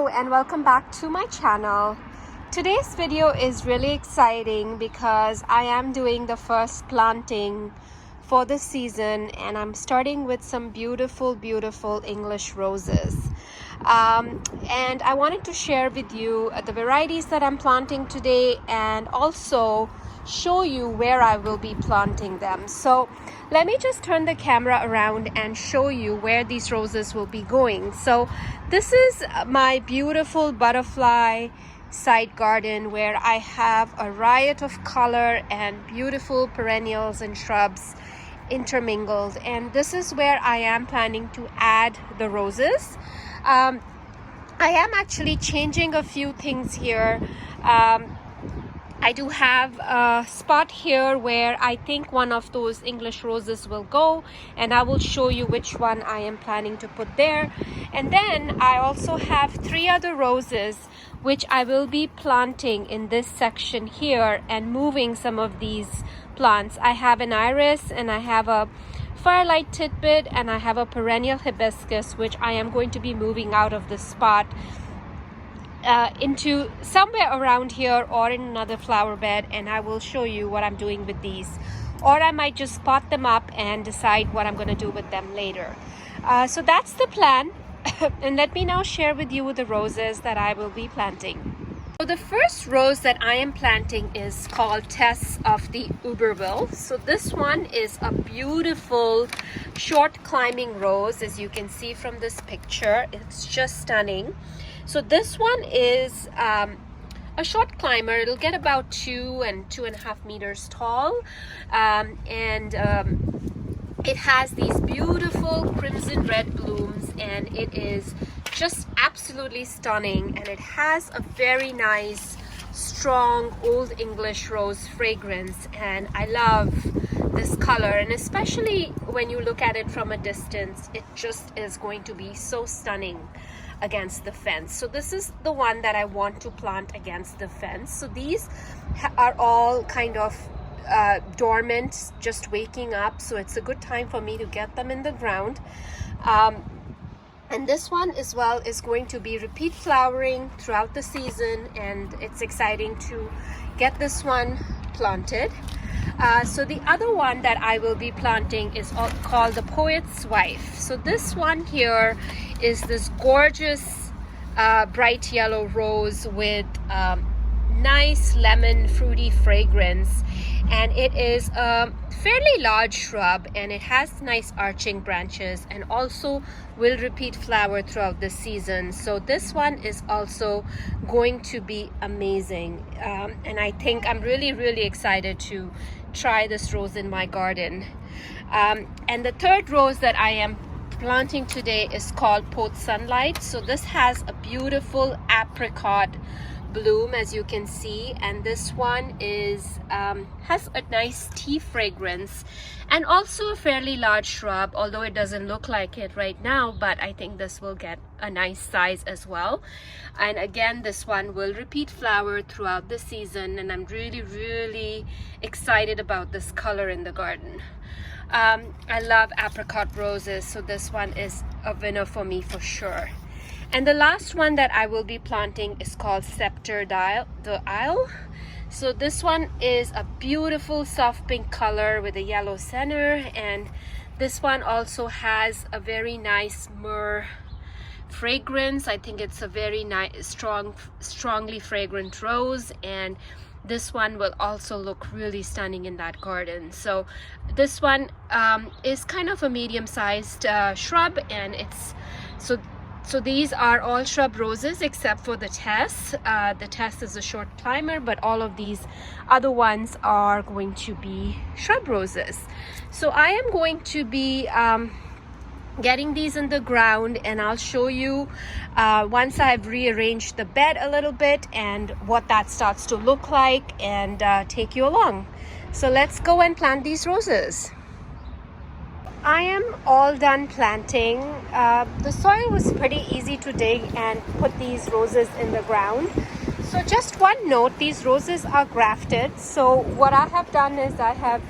Hello and welcome back to my channel. Today's video is really exciting because I am doing the first planting for the season and I'm starting with some beautiful English roses. And I wanted to share with you the varieties that I'm planting today and also show you where I will be planting them. So let me just turn the camera around and show you where these roses will be going. So this is my beautiful butterfly side garden where I have a riot of color and beautiful perennials and shrubs intermingled, and this is where I am planning to add the roses. I am actually changing a few things here. I do have a spot here where I think one of those English roses will go, and I will show you which one I am planning to put there. And then I also have 3 other roses which I will be planting in this section here and moving some of these plants. I have an iris and I have a firelight titbit and I have a perennial hibiscus which I am going to be moving out of the spot into somewhere around here or in another flower bed, and I will show you what I'm doing with these, or I might just pot them up and decide what I'm going to do with them later. So that's the plan. And let me now share with you the roses that I will be planting. So the first rose that I am planting is called Tess of the Uberville. So this one is a beautiful short climbing rose, as you can see from this picture. It's just stunning. So this one is a short climber. It'll get about 2 and 2.5 meters tall, it has these beautiful crimson red blooms, and it is just absolutely stunning, and it has a very nice strong Old English rose fragrance, and I love this color, and especially when you look at it from a distance, it just is going to be so stunning against the fence. So this is the one that I want to plant against the fence. So these are all kind of dormant, just waking up, so it's a good time for me to get them in the ground. And this one as well is going to be repeat flowering throughout the season, and it's exciting to get this one planted. So the other one that I will be planting is called the Poet's Wife. So this one here is this gorgeous bright yellow rose with nice lemon fruity fragrance, and it is a fairly large shrub, and it has nice arching branches and also will repeat flower throughout the season. So this one is also going to be amazing, and I think I'm really excited to try this rose in my garden. And the third rose that I am planting today is called Pot Sunlight. So this has a beautiful apricot bloom, as you can see, and this one is has a nice tea fragrance and also a fairly large shrub, although it doesn't look like it right now, but I think this will get a nice size as well. And again, this one will repeat flower throughout the season, and I'm really excited about this color in the garden. I love apricot roses, so this one is a winner for me for sure. And the last one that I will be planting is called Scepter'd Isle. So this one is a beautiful soft pink color with a yellow center, and this one also has a very nice myrrh fragrance. I think it's a very nice strongly fragrant rose, and this one will also look really stunning in that garden. So this one is kind of a medium-sized shrub, and it's so these are all shrub roses except for the Tess. The Tess is a short climber, but all of these other ones are going to be shrub roses. So I am going to be getting these in the ground, and I'll show you once I've rearranged the bed a little bit and what that starts to look like, and take you along. So let's go and plant these roses. I am all done planting. The soil was pretty easy to dig and put these roses in the ground. So just one note, these roses are grafted. So what I have done is I have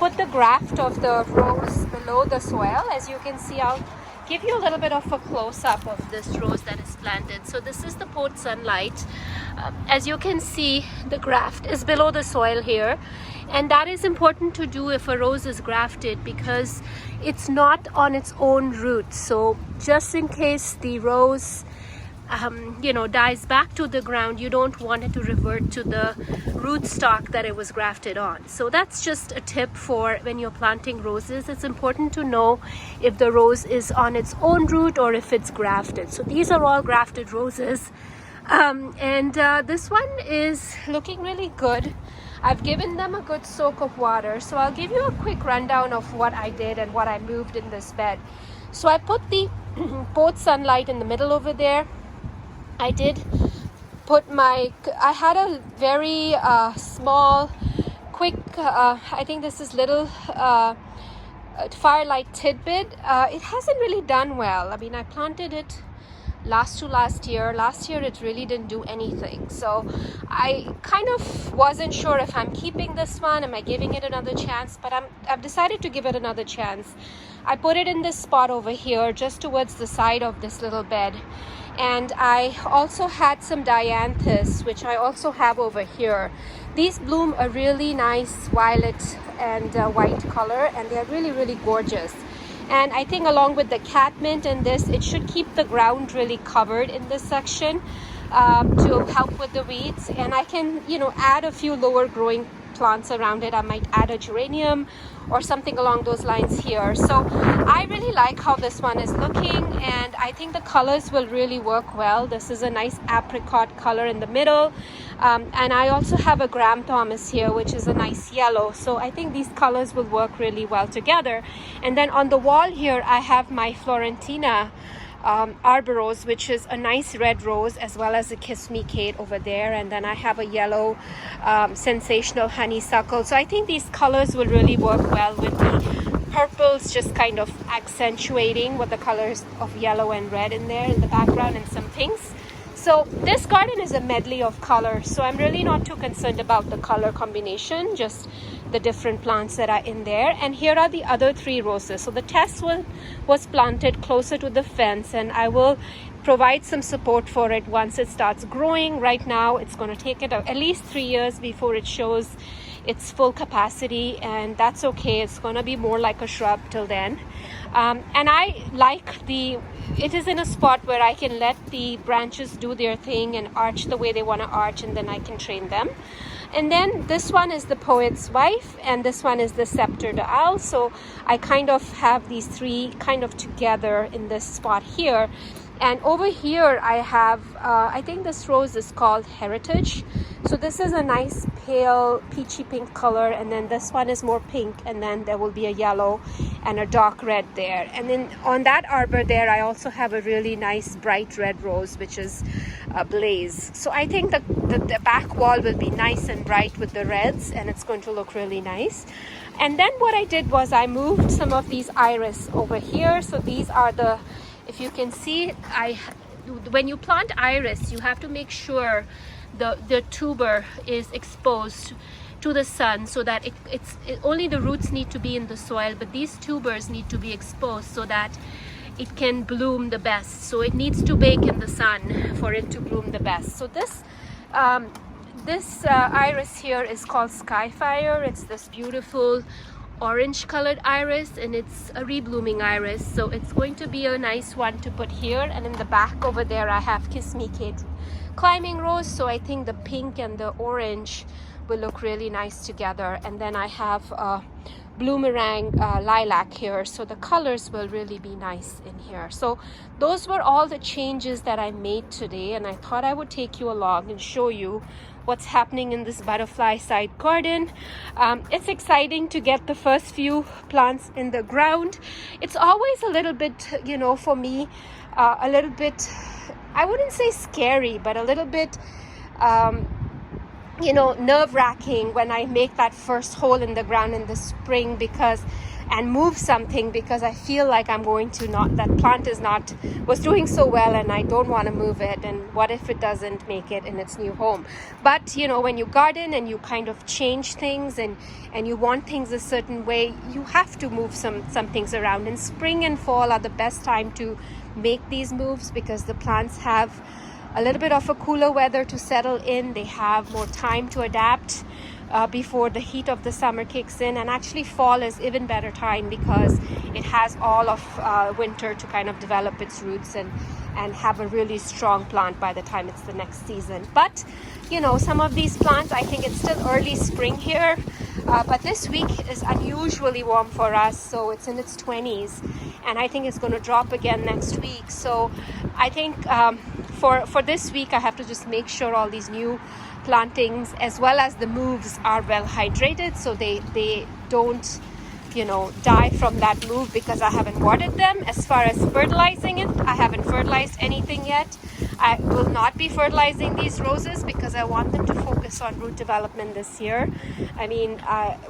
put the graft of the rose below the soil. As you can see, I'll give you a little bit of a close-up of this rose that is planted. So this is the Port Sunlight. As you can see, the graft is below the soil here, and that is important to do if a rose is grafted because it's not on its own roots. So just in case the rose dies back to the ground, you don't want it to revert to the rootstock that it was grafted on. So that's just a tip for when you're planting roses. It's important to know if the rose is on its own root or if it's grafted. So these are all grafted roses, and this one is looking really good. I've given them a good soak of water. So I'll give you a quick rundown of what I did and what I moved in this bed. So I put the Port Sunlight in the middle over there. I did put I had a very small, quick, I think this is little Firelight Tidbit. It hasn't really done well. I mean, I planted it last year. Last year it really didn't do anything. So I kind of wasn't sure if I'm keeping this one. Am I giving it another chance? But I've decided to give it another chance. I put it in this spot over here, just towards the side of this little bed. And I also had some dianthus, which I also have over here. These bloom a really nice violet and white color, and they're really, really gorgeous. And I think along with the catmint and this, it should keep the ground really covered in this section to help with the weeds. And I can, add a few lower growing plants around it. I might add a geranium or something along those lines here. So I really like how this one is looking, and I think the colors will really work well. This is a nice apricot color in the middle, and I also have a Graham Thomas here, which is a nice yellow. So I think these colors will work really well together. And then on the wall here, I have my Florentina arbor rose, which is a nice red rose, as well as a Kiss Me Kate over there. And then I have a yellow sensational honeysuckle. So I think these colors will really work well with the purples, just kind of accentuating with the colors of yellow and red in there in the background and some pinks. So this garden is a medley of colors, so I'm really not too concerned about the color combination, just the different plants that are in there. And here are the other 3 roses. So the Tess was planted closer to the fence, and I will provide some support for it once it starts growing. Right now it's going to take it at least 3 years before it shows its full capacity, and that's okay. It's going to be more like a shrub till then. And I like it is in a spot where I can let the branches do their thing and arch the way they want to arch, and then I can train them. And then this one is the Poet's Wife, and this one is the Scepter'd Isle. So I kind of have these 3 kind of together in this spot here. And over here I have, I think this rose is called Heritage. So this is a nice pale peachy pink color, and then this one is more pink, and then there will be a yellow and a dark red there. And then on that arbor there, I also have a really nice bright red rose, which is Blaze. So I think the back wall will be nice and bright with the reds, and it's going to look really nice. And then what I did was I moved some of these iris over here. So these are if you can see, when you plant iris, you have to make sure the tuber is exposed to the sun, so that only the roots need to be in the soil, but these tubers need to be exposed so that it can bloom the best. So it needs to bake in the sun for it to bloom the best. So this iris here is called Skyfire. It's this beautiful orange colored iris, and it's a reblooming iris, so it's going to be a nice one to put here. And in the back over there I have Kiss Me Kate climbing rose, so I think the pink and the orange will look really nice together. And then I have bloomerang lilac here, so the colors will really be nice in here. So those were all the changes that I made today, and I thought I would take you along and show you what's happening in this butterfly side garden. It's exciting to get the first few plants in the ground. It's always a little bit, for me, a little bit, I wouldn't say scary, but a little bit nerve-wracking when I make that first hole in the ground in the spring, because and move something, because I feel like I'm going to not, that plant was doing so well and I don't want to move it, and what if it doesn't make it in its new home. But you know, when you garden and you kind of change things and you want things a certain way, you have to move some things around, and spring and fall are the best time to make these moves, because the plants have a little bit of a cooler weather to settle in. They have more time to adapt before the heat of the summer kicks in. And actually fall is even better time, because it has all of winter to kind of develop its roots and have a really strong plant by the time it's the next season. But you know, some of these plants, I think it's still early spring here, but this week is unusually warm for us, so it's in its 20s, and I think it's going to drop again next week. So I think for this week I have to just make sure all these new plantings as well as the moves are well hydrated, so they don't, you know, die from that move, because I haven't watered them. As far as fertilizing it, I haven't fertilized anything yet. I will not be fertilizing these roses because I want them to focus on root development this year. I mean,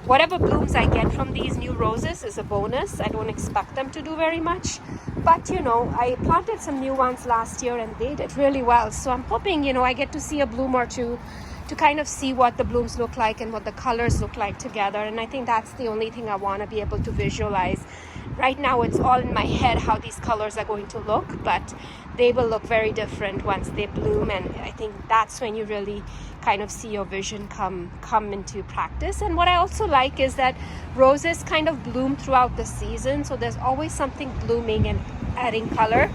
whatever blooms I get from these new roses is a bonus. I don't expect them to do very much, but you know, I planted some new ones last year and they did really well. So I'm hoping, you know, I get to see a bloom or two to kind of see what the blooms look like and what the colors look like together. And I think that's the only thing I want to be able to visualize. Right now it's all in my head how these colors are going to look, but they will look very different once they bloom, and I think that's when you really kind of see your vision come into practice. And what I also like is that roses kind of bloom throughout the season, so there's always something blooming and adding color,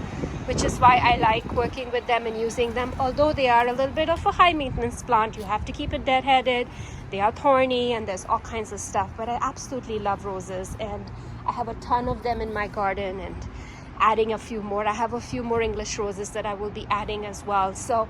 which is why I like working with them and using them. Although they are a little bit of a high maintenance plant, you have to keep it deadheaded, they are thorny, and there's all kinds of stuff, but I absolutely love roses, and I have a ton of them in my garden and adding a few more. I have a few more English roses that I will be adding as well. So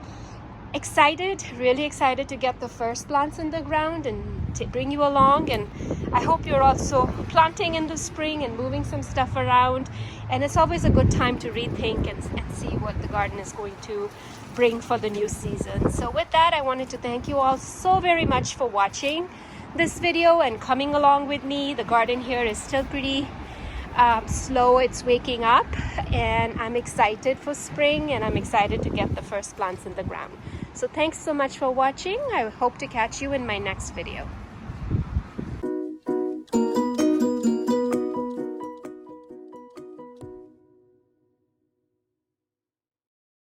excited, really excited to get the first plants in the ground and to bring you along. And I hope you're also planting in the spring and moving some stuff around. And it's always a good time to rethink and see what the garden is going to bring for the new season. So with that, I wanted to thank you all so very much for watching this video and coming along with me. The garden here is still pretty slow. It's waking up, and I'm excited for spring, and I'm excited to get the first plants in the ground. So thanks so much for watching. I hope to catch you in my next video.